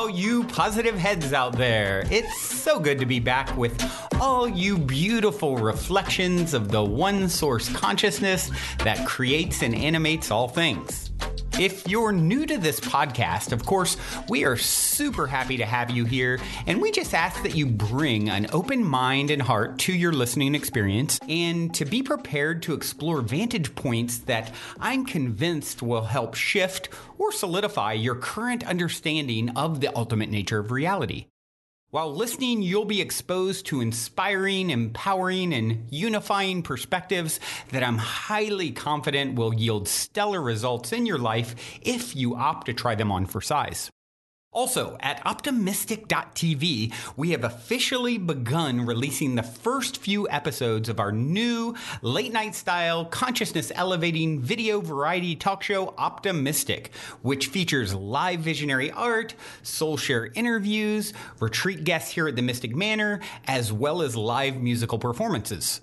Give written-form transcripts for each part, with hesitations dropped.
all you positive heads out there. It's so good to be back with all you beautiful reflections of the one source consciousness that creates and animates all things. If you're new to this podcast, of course, we are super happy to have you here, and we just ask that you bring an open mind and heart to your listening experience and to be prepared to explore vantage points that I'm convinced will help shift or solidify your current understanding of the ultimate nature of reality. While listening, you'll be exposed to inspiring, empowering, and unifying perspectives that I'm highly confident will yield stellar results in your life if you opt to try them on for size. Also, at optimistic.tv, we have officially begun releasing the first few episodes of our new late-night style, consciousness-elevating video variety talk show, Optimistic, which features live visionary art, soul share interviews, retreat guests here at the Mystic Manor, as well as live musical performances.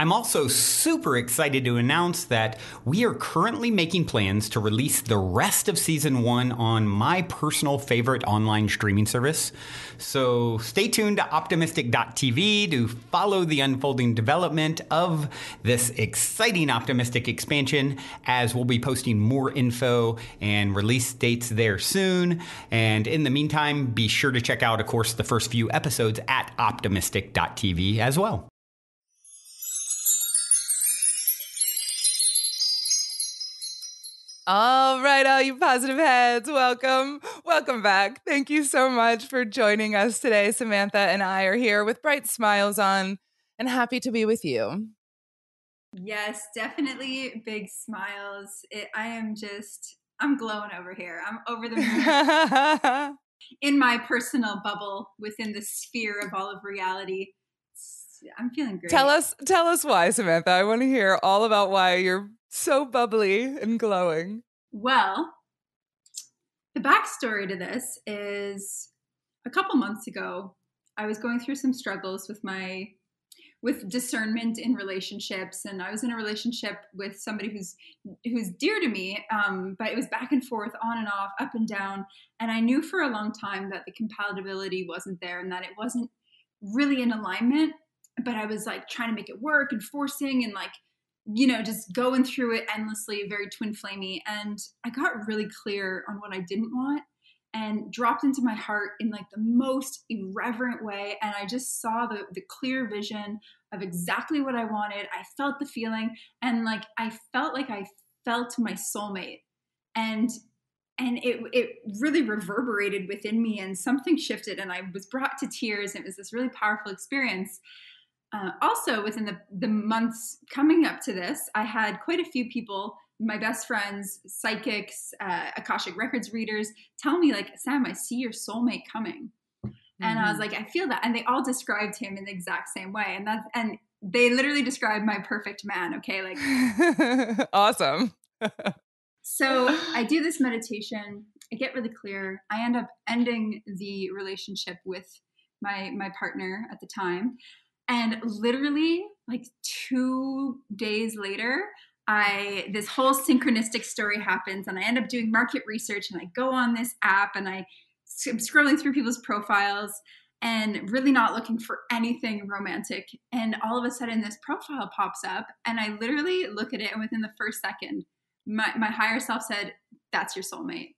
I'm also super excited to announce that we are currently making plans to release the rest of Season 1 on my personal favorite online streaming service. So stay tuned to optimistic.tv to follow the unfolding development of this exciting Optimistic expansion, as we'll be posting more info and release dates there soon. And in the meantime, be sure to check out, of course, the first few episodes at optimistic.tv as well. All right, all you positive heads, welcome. Welcome back. Thank you so much for joining us today. Samantha and I are here with bright smiles on and happy to be with you. Yes, definitely big smiles. I'm glowing over here. I'm over the moon. In my personal bubble within the sphere of all of reality. I'm feeling great. Tell us why, Samantha. I want to hear all about why you're so bubbly and glowing. Well, the backstory to this is a couple months ago, I was going through some struggles with discernment in relationships, and I was in a relationship with somebody who's dear to me, but it was back and forth, on and off, up and down, and I knew for a long time that the compatibility wasn't there and that it wasn't really in alignment, but I was like trying to make it work and forcing and like, just going through it endlessly, very twin flamey. And I got really clear on what I didn't want and dropped into my heart in like the most irreverent way. And I just saw the clear vision of exactly what I wanted. I felt the feeling, and like I felt my soulmate. And it really reverberated within me, and something shifted, and I was brought to tears. And it was this really powerful experience. Also, within the months coming up to this, I had quite a few people, my best friends, psychics, Akashic Records readers, tell me like, Sam, I see your soulmate coming. Mm-hmm. And I was like, I feel that. And they all described him in the exact same way. And they literally described my perfect man. Okay. Like, awesome. So I do this meditation. I get really clear. I end up ending the relationship with my partner at the time. And literally like 2 days later, this whole synchronistic story happens, and I end up doing market research, and I go on this app and I'm scrolling through people's profiles and really not looking for anything romantic. And all of a sudden this profile pops up, and I literally look at it, and within the first second, my higher self said, "That's your soulmate."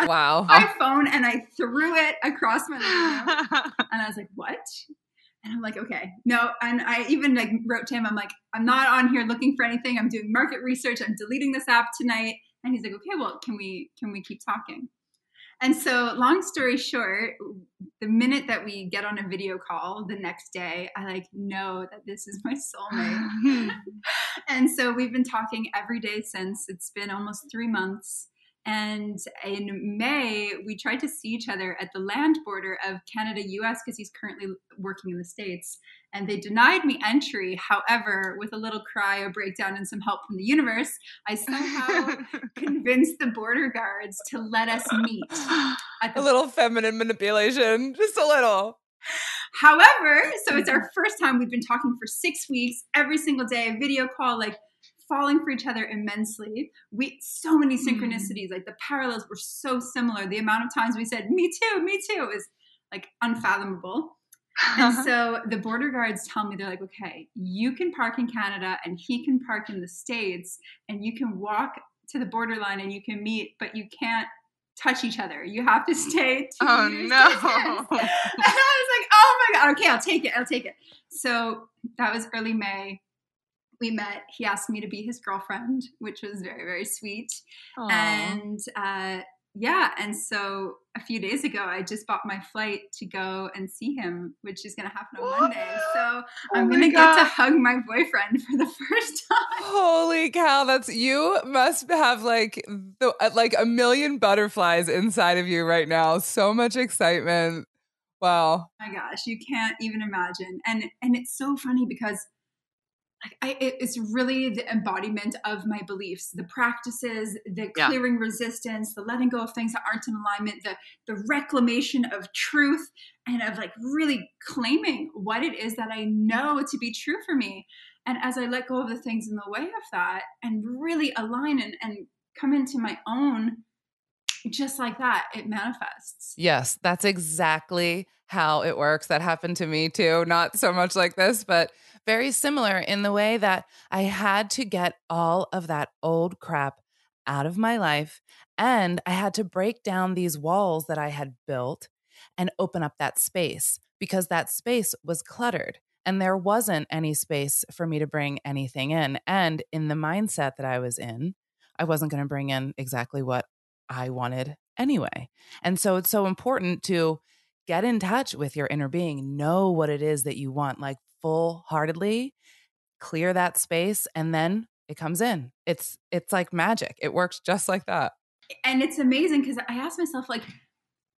Wow. I took my phone and I threw it across my living room, and I was like, "What?" And I'm like, okay, no. And I even like wrote to him, I'm like, I'm not on here looking for anything. I'm doing market research. I'm deleting this app tonight. And he's like, okay, well, can we keep talking? And so long story short, the minute that we get on a video call the next day, I like know that this is my soulmate. And so we've been talking every day since. It's been almost 3 months. And in May, we tried to see each other at the land border of Canada-US because he's currently working in the States. And they denied me entry. However, with a little cry, a breakdown, and some help from the universe, I somehow convinced the border guards to let us meet. A little feminine manipulation, just a little. However, so it's our first time. We've been talking for 6 weeks, every single day, video call, like falling for each other immensely. So many synchronicities, like the parallels were so similar. The amount of times we said, me too, is like unfathomable. And so the border guards tell me, they're like, okay, you can park in Canada and he can park in the States, and you can walk to the borderline and you can meet, but you can't touch each other. You have to stay 2 meters distance. And I was like, oh my God, okay, I'll take it. So that was early May. We met. He asked me to be his girlfriend, which was very, very sweet. Aww. And and so a few days ago, I just bought my flight to go and see him, which is going to happen on Monday. So I'm going to get to hug my boyfriend for the first time. Holy cow! You must have like a million butterflies inside of you right now. So much excitement. Wow. Oh my gosh, you can't even imagine. And it's so funny because it's really the embodiment of my beliefs, the practices, the clearing resistance, the letting go of things that aren't in alignment, the reclamation of truth, and of like really claiming what it is that I know to be true for me. And as I let go of the things in the way of that and really align and come into my own, just like that, it manifests. Yes, that's exactly how it works. That happened to me too. Not so much like this, but very similar in the way that I had to get all of that old crap out of my life. And I had to break down these walls that I had built and open up that space, because that space was cluttered and there wasn't any space for me to bring anything in. And in the mindset that I was in, I wasn't going to bring in exactly what I wanted anyway. And so it's so important to get in touch with your inner being, know what it is that you want, like full-heartedly clear that space, and then it comes in. It's like magic. It works just like that. And it's amazing because I asked myself, like,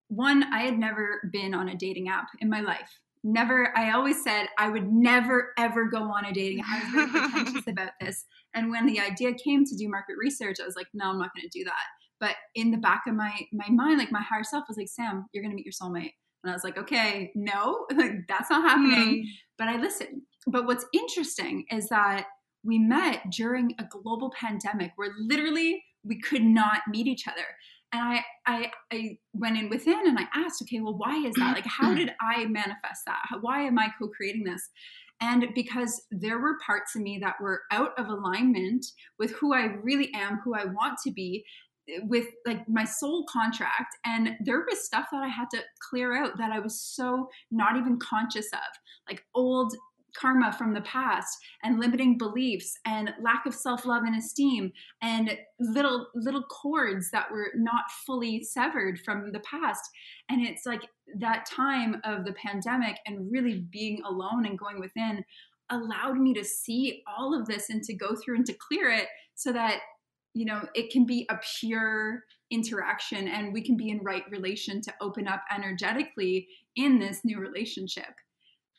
one, I had never been on a dating app in my life. Never. I always said I would never, ever go on a dating app. I was very pretentious about this. And when the idea came to do market research, I was like, no, I'm not going to do that. But in the back of my mind, like my higher self was like, Sam, you're going to meet your soulmate. And I was like, okay, no, like that's not happening. But I listened. But what's interesting is that we met during a global pandemic where literally we could not meet each other. And I went in within and I asked, okay, well, why is that? Like, how did I manifest that? Why am I co-creating this? And because there were parts of me that were out of alignment with who I really am, who I want to be, with like my soul contract. And there was stuff that I had to clear out that I was so not even conscious of, like old karma from the past and limiting beliefs and lack of self-love and esteem and little cords that were not fully severed from the past. And it's like that time of the pandemic and really being alone and going within allowed me to see all of this and to go through and to clear it so that, you know, it can be a pure interaction and we can be in right relation to open up energetically in this new relationship.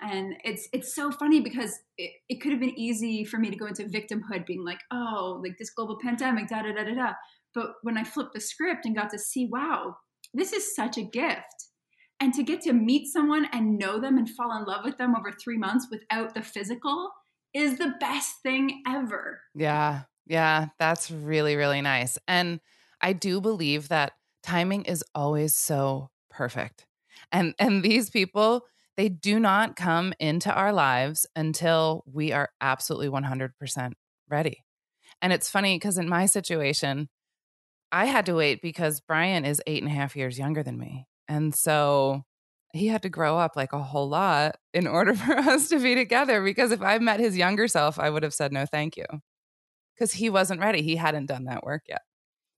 And it's so funny because it could have been easy for me to go into victimhood, being like, oh, like this global pandemic, da da da da da. But when I flipped the script and got to see, wow, this is such a gift. And to get to meet someone and know them and fall in love with them over 3 months without the physical is the best thing ever. Yeah. Yeah. That's really, really nice. And I do believe that timing is always so perfect. And these people, they do not come into our lives until we are absolutely 100% ready. And it's funny because in my situation, I had to wait because Brian is 8.5 years younger than me. And so he had to grow up like a whole lot in order for us to be together. Because if I met his younger self, I would have said no, thank you. Because he wasn't ready. He hadn't done that work yet.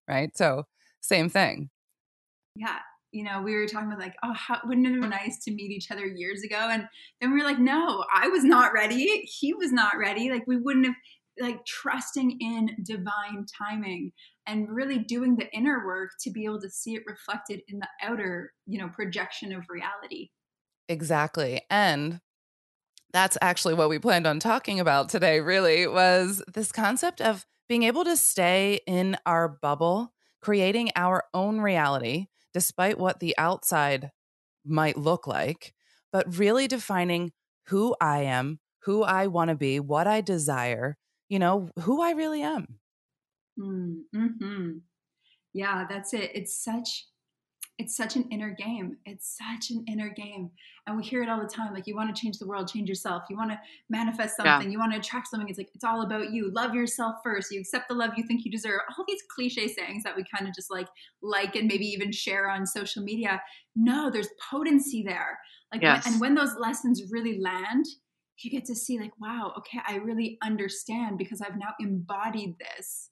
Right. So same thing. Yeah. You know, we were talking about like, oh, wouldn't it have been nice to meet each other years ago? And then we were like, no, I was not ready. He was not ready. Like we wouldn't have, like trusting in divine timing and really doing the inner work to be able to see it reflected in the outer, you know, projection of reality. Exactly. And that's actually what we planned on talking about today, really, was this concept of being able to stay in our bubble, creating our own reality, despite what the outside might look like, but really defining who I am, who I want to be, what I desire, who I really am. Mm-hmm. Yeah, that's it. It's such an inner game. It's such an inner game. And we hear it all the time. Like, you want to change the world, change yourself. You want to manifest something. You want to attract something. It's like, it's all about you. Love yourself first. You accept the love you think you deserve. All these cliche sayings that we kind of just like, and maybe even share on social media. No, there's potency there. When those lessons really land, you get to see like, wow, okay, I really understand because I've now embodied this.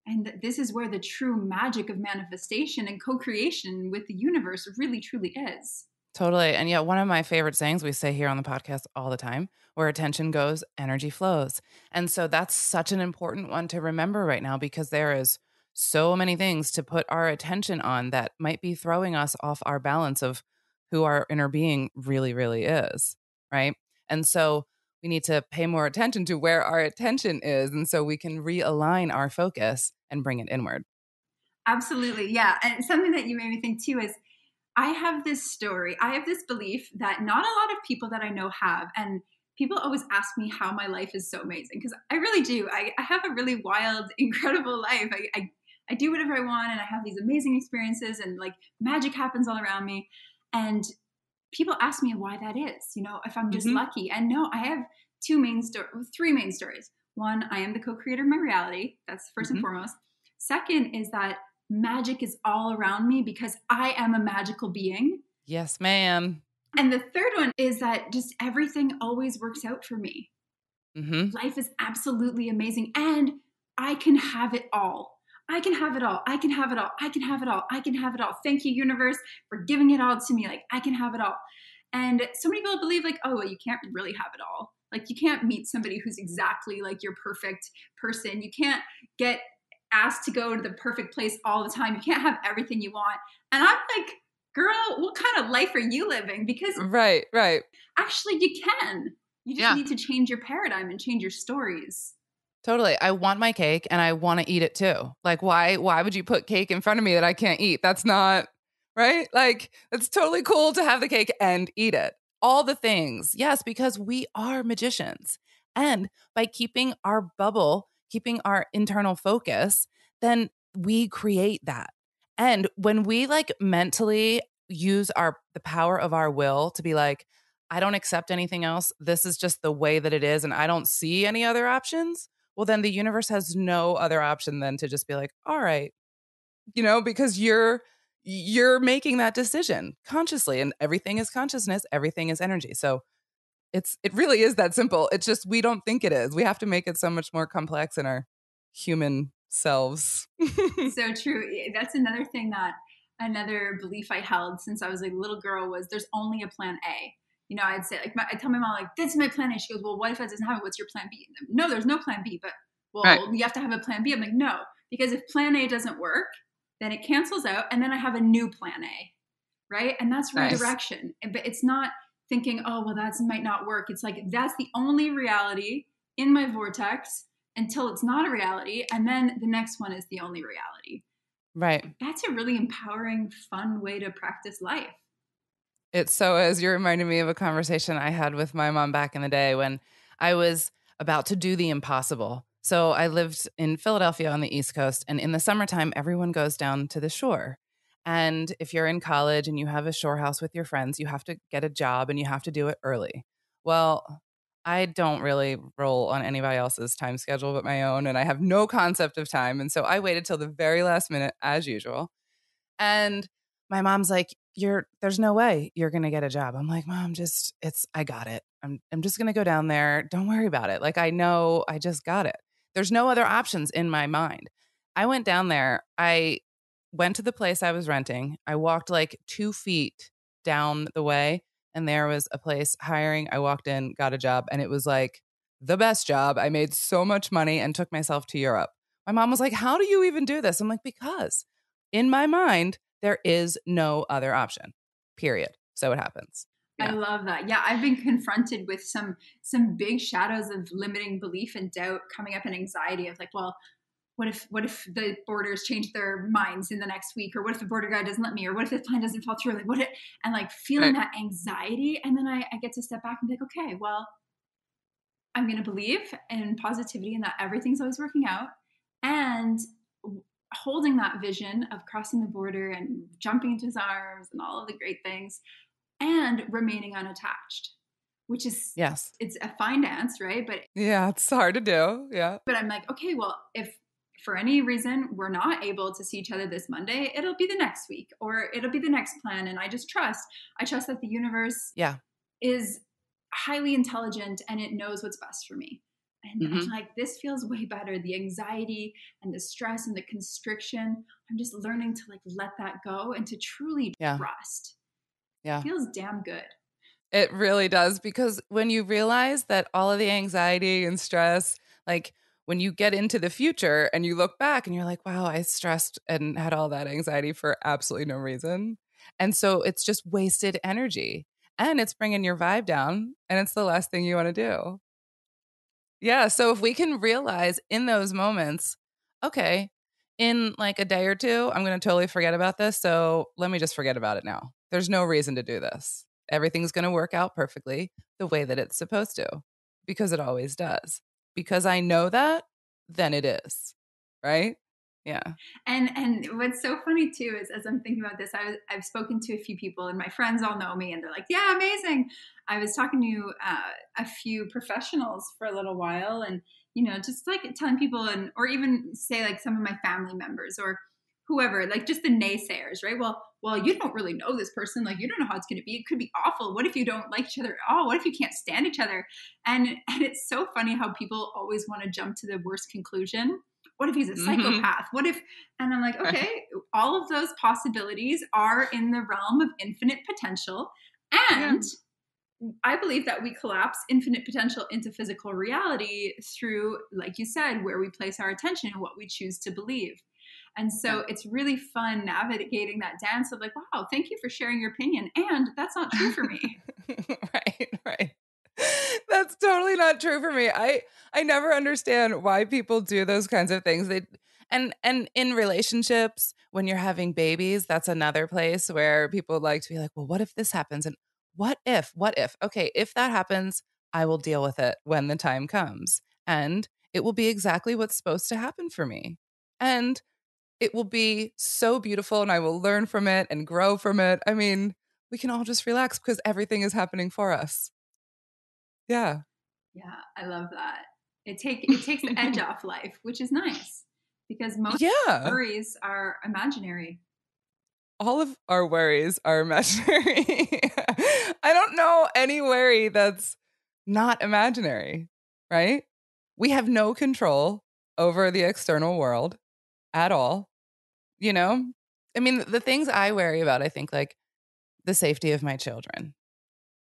And this is where the true magic of manifestation and co-creation with the universe really, truly is. Totally. And yeah, one of my favorite sayings we say here on the podcast all the time, where attention goes, energy flows. And so that's such an important one to remember right now, because there is so many things to put our attention on that might be throwing us off our balance of who our inner being really, really is. Right. And so we need to pay more attention to where our attention is. And so we can realign our focus and bring it inward. Absolutely. Yeah. And something that you made me think too is, I have this belief that not a lot of people that I know have. And people always ask me how my life is so amazing, because I really do. I have a really wild, incredible life. I do whatever I want, and I have these amazing experiences, and like magic happens all around me. And people ask me why that is, if I'm just lucky. And no, I have three main stories. One, I am the co-creator of my reality. That's first and foremost. Second is that magic is all around me because I am a magical being. Yes, ma'am. And the third one is that just everything always works out for me. Life is absolutely amazing, and I can have it all. I can have it all. I can have it all. I can have it all. I can have it all. Thank you, universe, for giving it all to me. Like, I can have it all. And so many people believe like, oh, well, you can't really have it all. Like, you can't meet somebody who's exactly like your perfect person. You can't get asked to go to the perfect place all the time. You can't have everything you want. And I'm like, girl, what kind of life are you living? Because right. Actually, you can. You just need to change your paradigm and change your stories. Totally. I want my cake and I want to eat it too. Like, why would you put cake in front of me that I can't eat? That's not right. Like, it's totally cool to have the cake and eat it. All the things. Yes, because we are magicians. And by keeping our bubble, keeping our internal focus, then we create that. And when we like mentally use the power of our will to be like, I don't accept anything else. This is just the way that it is. And I don't see any other options. Well, then the universe has no other option than to just be like, all right, because you're making that decision consciously, and everything is consciousness, everything is energy. So it really is that simple. It's just we don't think it is. We have to make it so much more complex in our human selves. So true. That's another thing another belief I held since I was a little girl was there's only a plan A. I'd say I tell my mom like, this is my plan A. She goes, well, what if that doesn't happen? What's your plan B? No, there's no plan B, but you have to have a plan B. I'm like, no, because if plan A doesn't work, then it cancels out. And then I have a new plan A. Right. And that's redirection. Nice. But it's not thinking, oh, well, that might not work. It's like, that's the only reality in my vortex until it's not a reality. And then the next one is the only reality. Right. That's a really empowering, fun way to practice life. It's so, as you reminded me of a conversation I had with my mom back in the day when I was about to do the impossible. So I lived in Philadelphia on the East Coast, and in the summertime, everyone goes down to the shore. And if you're in college and you have a shore house with your friends, you have to get a job and you have to do it early. Well, I don't really roll on anybody else's time schedule but my own, and I have no concept of time. And so I waited till the very last minute, as usual. And my mom's like, there's no way you're going to get a job. I'm like, Mom, I got it. I'm just going to go down there. Don't worry about it. Like, I know I just got it. There's no other options in my mind. I went down there. I went to the place I was renting. I walked like 2 feet down the way, and there was a place hiring. I walked in, got a job, and it was like the best job. I made so much money and took myself to Europe. My mom was like, how do you even do this? I'm like, because in my mind, there is no other option, period. So it happens. Yeah. I love that. Yeah, I've been confronted with some big shadows of limiting belief and doubt coming up, and anxiety of like, well, what if the borders change their minds in the next week? Or what if the border guy doesn't let me? Or what if the plan doesn't fall through? Like, and like feeling that anxiety. And then I get to step back and be like, okay, well, I'm going to believe in positivity and that everything's always working out, and holding that vision of crossing the border and jumping into his arms and all of the great things, and remaining unattached, which is, Yes. it's a fine dance, right? But Yeah, it's hard to do. Yeah. but I'm like, okay, well, if for any reason we're not able to see each other this Monday, it'll be the next week or it'll be the next plan. And I trust that the universe Yeah. is highly intelligent and it knows what's best for me. And I'm like, this feels way better. The anxiety and the stress and the constriction, I'm just learning to like let that go and to truly trust. Yeah. It feels damn good. It really does, because when you realize that all of the anxiety and stress, like when you get into the future and you look back and you're like, wow, I stressed and had all that anxiety for absolutely no reason. And so it's just wasted energy and it's bringing your vibe down, and it's the last thing you want to do. Yeah. So if we can realize in those moments, okay, in like a day or two, I'm going to totally forget about this. So let me just forget about it now. There's no reason to do this. Everything's going to work out perfectly the way that it's supposed to, because it always does. Because I know that, then it is. Right? Yeah. And what's so funny too is, as I'm thinking about this, I've spoken to a few people and my friends all know me and they're like, yeah, amazing. I was talking to a few professionals for a little while, and just like telling people, and or even say like some of my family members or whoever, like just the naysayers, right? Well, you don't really know this person, like you don't know how it's going to be. It could be awful. What if you don't like each other at all? What if you can't stand each other? And it's so funny how people always want to jump to the worst conclusion. What if he's a psychopath? What if, and I'm like, okay, all of those possibilities are in the realm of infinite potential. And I believe that we collapse infinite potential into physical reality through, like you said, where we place our attention and what we choose to believe. And so it's really fun navigating that dance of like, wow, thank you for sharing your opinion. And that's not true for me. Right. That's totally not true for me. I never understand why people do those kinds of things. And in relationships, when you're having babies, that's another place where people like to be like, well, what if this happens? And what if? Okay, if that happens, I will deal with it when the time comes. And it will be exactly what's supposed to happen for me. And it will be so beautiful and I will learn from it and grow from it. I mean, we can all just relax because everything is happening for us. Yeah. Yeah, I love that. It takes the edge off life, which is nice because most worries are imaginary. All of our worries are imaginary. I don't know any worry that's not imaginary, right? We have no control over the external world at all. I mean, the things I worry about, I think like the safety of my children.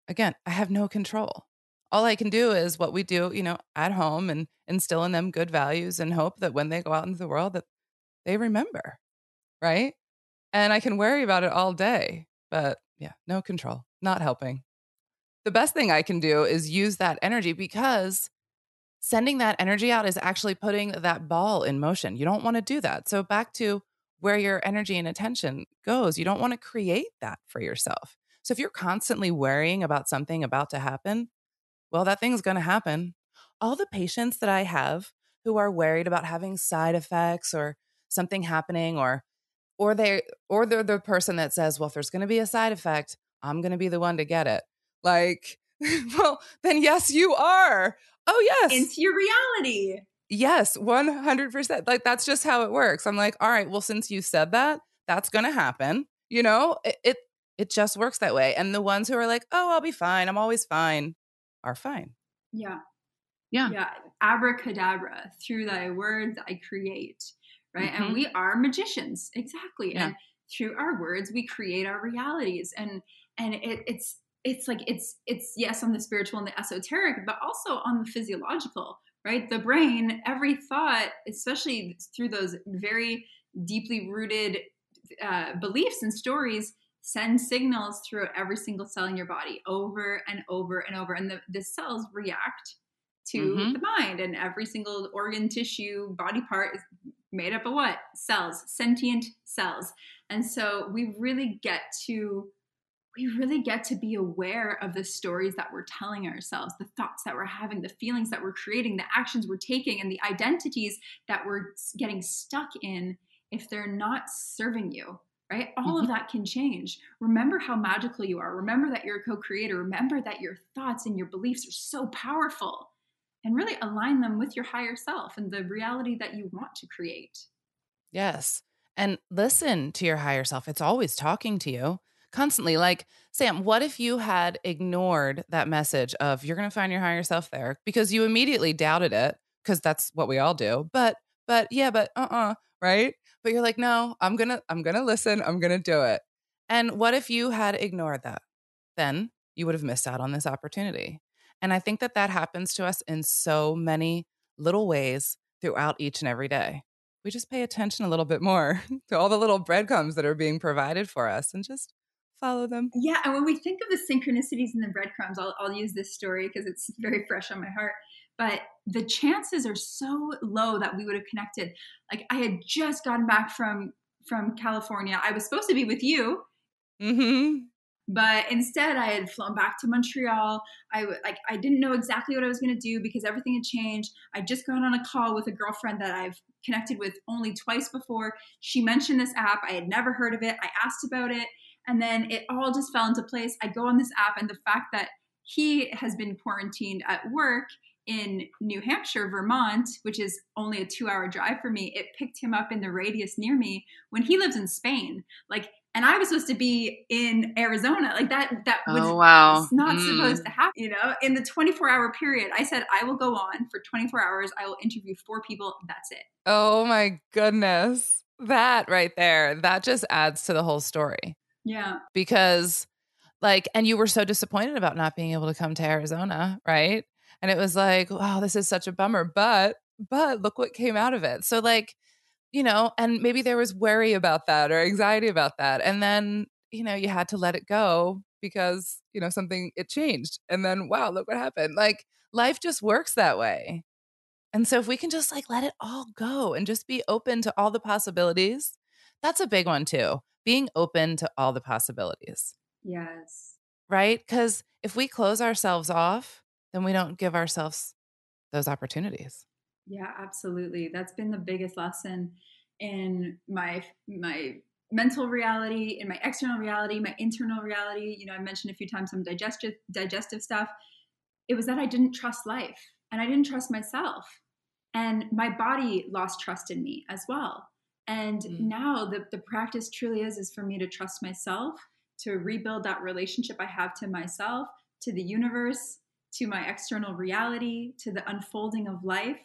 Again, I have no control. All I can do is what we do, at home, and instill in them good values and hope that when they go out into the world that they remember, right? And I can worry about it all day, but yeah, no control, not helping. The best thing I can do is use that energy, because sending that energy out is actually putting that ball in motion. You don't want to do that. So back to where your energy and attention goes, you don't want to create that for yourself. So if you're constantly worrying about something about to happen, well, that thing's going to happen. All the patients that I have who are worried about having side effects or something happening, or they're the person that says, well, if there's going to be a side effect, I'm going to be the one to get it. Like, well, then yes, you are. Oh, yes. Into your reality. Yes, 100%. Like, that's just how it works. I'm like, all right, well, since you said that, that's going to happen. It just works that way. And the ones who are like, oh, I'll be fine, I'm always fine, are fine. Yeah. Abracadabra, through thy words I create, right? And we are magicians. Exactly. And through our words we create our realities. And it's yes, on the spiritual and the esoteric, but also on the physiological, right? The brain, every thought, especially through those very deeply rooted beliefs and stories, send signals through every single cell in your body over and over and over. And the cells react to the mind, and every single organ, tissue, body part is made up of what? Cells, sentient cells. And so we really get to we really get to be aware of the stories that we're telling ourselves, the thoughts that we're having, the feelings that we're creating, the actions we're taking, and the identities that we're getting stuck in if they're not serving you, right? All of that can change. Remember how magical you are. Remember that you're a co-creator. Remember that your thoughts and your beliefs are so powerful, and really align them with your higher self and the reality that you want to create. Yes. And listen to your higher self. It's always talking to you constantly. Like, Sam, what if you had ignored that message of you're going to find your higher self there because you immediately doubted it, because that's what we all do. Right? But you're like, no, I'm going to listen. I'm going to do it. And what if you had ignored that? Then you would have missed out on this opportunity. And I think that that happens to us in so many little ways throughout each and every day. We just pay attention a little bit more to all the little breadcrumbs that are being provided for us and just follow them. Yeah, and when we think of the synchronicities and the breadcrumbs, I'll use this story because it's very fresh on my heart. But the chances are so low that we would have connected. Like, I had just gotten back from California. I was supposed to be with you, but instead I had flown back to Montreal. I didn't know exactly what I was going to do because everything had changed. I just got on a call with a girlfriend that I've connected with only twice before. She mentioned this app. I had never heard of it. I asked about it. And then it all just fell into place. I go on this app, and the fact that he has been quarantined at work in New Hampshire, Vermont, which is only a 2-hour drive for me, it picked him up in the radius near me when he lives in Spain. Like, and I was supposed to be in Arizona. Like, that was not supposed to happen, in the 24-hour period. I said, I will go on for 24 hours. I will interview 4 people. That's it. Oh my goodness. That right there, that just adds to the whole story. Yeah. Because and you were so disappointed about not being able to come to Arizona, right? And it was like, wow, this is such a bummer, but look what came out of it. So and maybe there was worry about that or anxiety about that. And then, you had to let it go because, it changed. And then, wow, look what happened. Like, life just works that way. And so if we can just let it all go and just be open to all the possibilities, that's a big one too. Being open to all the possibilities. Yes. Right? Because if we close ourselves off, then we don't give ourselves those opportunities. Yeah, absolutely. That's been the biggest lesson in my mental reality, in my external reality, my internal reality. I mentioned a few times some digestive stuff. It was that I didn't trust life, and I didn't trust myself, and my body lost trust in me as well. And now the practice truly is for me to trust myself, to rebuild that relationship I have to myself, to the universe, to my external reality, to the unfolding of life.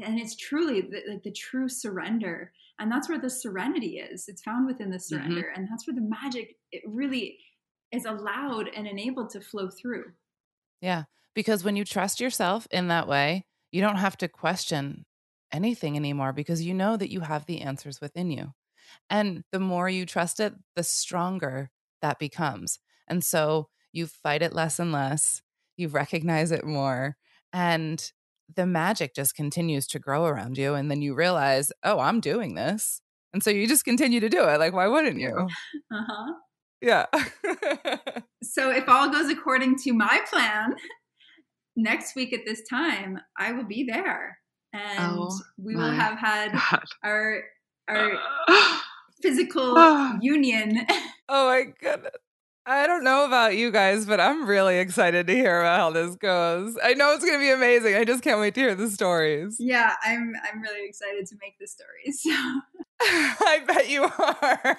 And it's truly the true surrender. And that's where the serenity is. It's found within the surrender. And that's where the magic, it really is allowed and enabled to flow through. Yeah. Because when you trust yourself in that way, you don't have to question anything anymore because you know that you have the answers within you. And the more you trust it, the stronger that becomes. And so you fight it less and less, you recognize it more, and the magic just continues to grow around you. And then you realize, oh, I'm doing this. And so you just continue to do it. Like, why wouldn't you? Uh-huh. Yeah. So if all goes according to my plan, next week at this time, I will be there. And we will have had our physical union. Oh my goodness. I don't know about you guys, but I'm really excited to hear about how this goes. I know it's going to be amazing. I just can't wait to hear the stories. Yeah, I'm really excited to make the stories. I bet you are.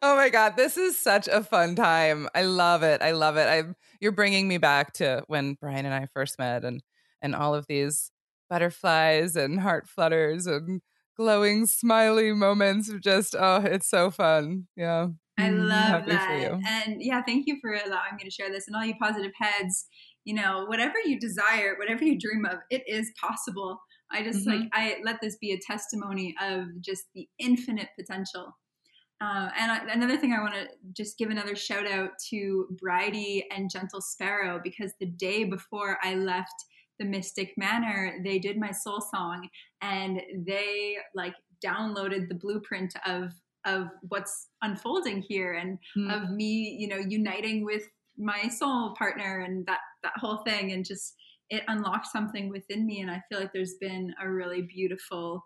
Oh my God, this is such a fun time. I love it. I love it. You're bringing me back to when Brian and I first met, and all of these butterflies and heart flutters and glowing smiley moments of just, oh, it's so fun. Yeah. I love Happy that. for you. And yeah, thank you for allowing me to share this. And all you positive heads, whatever you desire, whatever you dream of, it is possible. I just I let this be a testimony of just the infinite potential. Another thing, I want to just give another shout out to Bridie and Gentle Sparrow, because the day before I left the Mystic Manor, they did my soul song, and they downloaded the blueprint of what's unfolding here, and Mm. of me, uniting with my soul partner, and that whole thing, and just it unlocked something within me. And I feel like there's been a really beautiful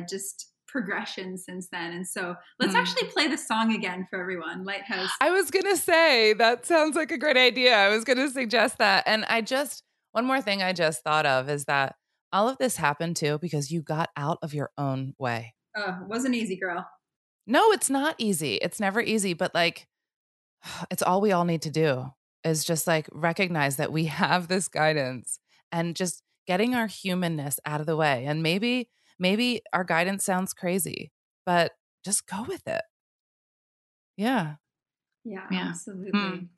just progression since then. And so let's actually play the song again for everyone. Lighthouse. I was going to say, that sounds like a great idea. I was going to suggest that. And one more thing I just thought of is that all of this happened too because you got out of your own way. It wasn't easy, girl. No, it's not easy. It's never easy, but like, it's all we all need to do is just like recognize that we have this guidance and just getting our humanness out of the way. And maybe our guidance sounds crazy, but just go with it. Yeah. Yeah. Absolutely.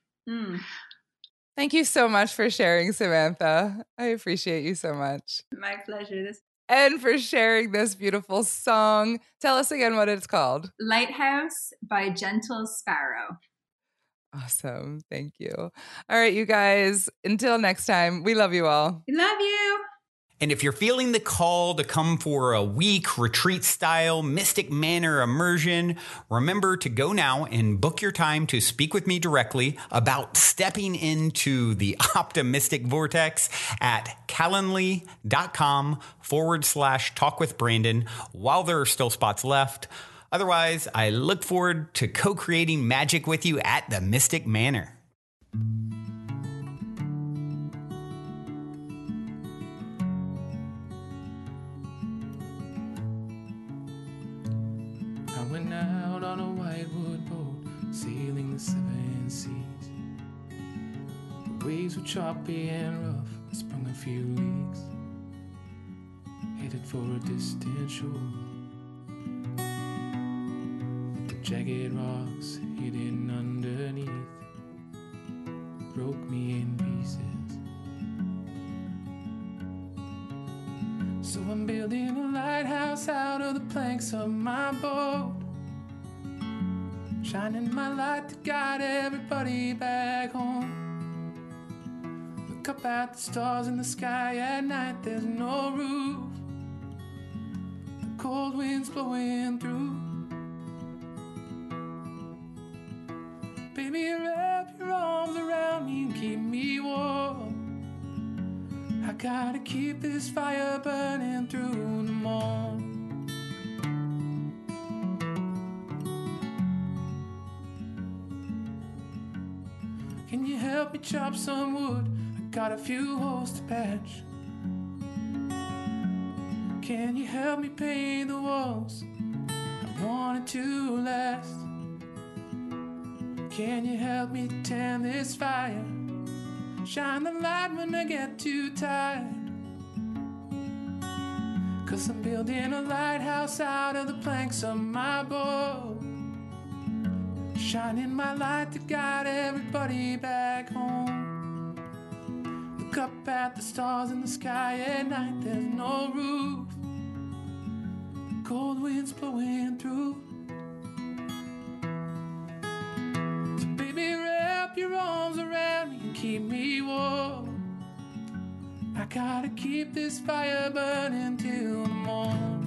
Thank you so much for sharing, Samantha. I appreciate you so much. My pleasure. And for sharing this beautiful song. Tell us again what it's called. Lighthouse by Gentle Sparrow. Awesome. Thank you. All right, you guys. Until next time, we love you all. We love you. And if you're feeling the call to come for a week retreat style Mystic Manor immersion, remember to go now and book your time to speak with me directly about stepping into the optimistic vortex at calendly.com/talk with Brandon while there are still spots left. Otherwise, I look forward to co-creating magic with you at the Mystic Manor. Went out on a whitewood boat, sailing the seven seas. The waves were choppy and rough, I sprung a few leaks, headed for a distant shore. But the jagged rocks hidden underneath broke me in pieces. So I'm building a lighthouse out of the planks of my boat, shining my light to guide everybody back home. Look up at the stars in the sky at night, there's no roof, the cold wind's blowing through. Baby, wrap your arms around me and keep me warm. I gotta keep this fire burning through the morn. Can you help me chop some wood? I got a few holes to patch. Can you help me paint the walls? I want it to last. Can you help me tend this fire? Shine the light when I get too tired. 'Cause I'm building a lighthouse out of the planks of my boat, shining my light to guide everybody back home. Look up at the stars in the sky at night, there's no roof, cold winds blowing through. So baby, wrap your arms around me and keep me warm. I gotta keep this fire burning till the morn.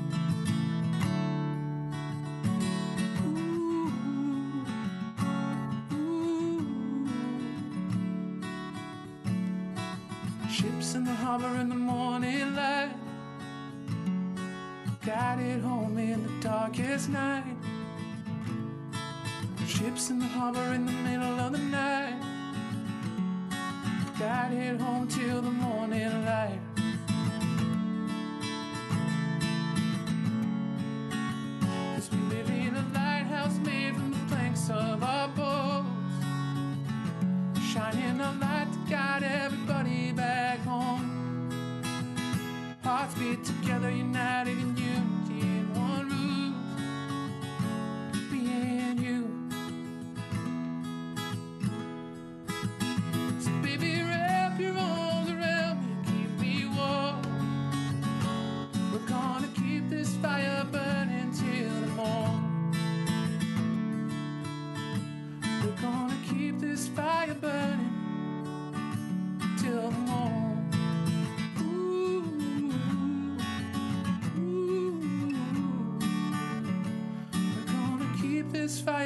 Ships in the harbor in the morning light, guided home in the darkest night. Ships in the harbor in the middle of the night, guided home till the morning light. 'Cause we live in a lighthouse made from the planks of our boats, shining a light to guide everybody back home. Hearts beat together, united in unity in one roof, me and you. So baby, wrap your arms around me and keep me warm. We're gonna keep this fire burning till the morn. We're gonna keep this fire burning till the morn. Ooh, ooh. this fight.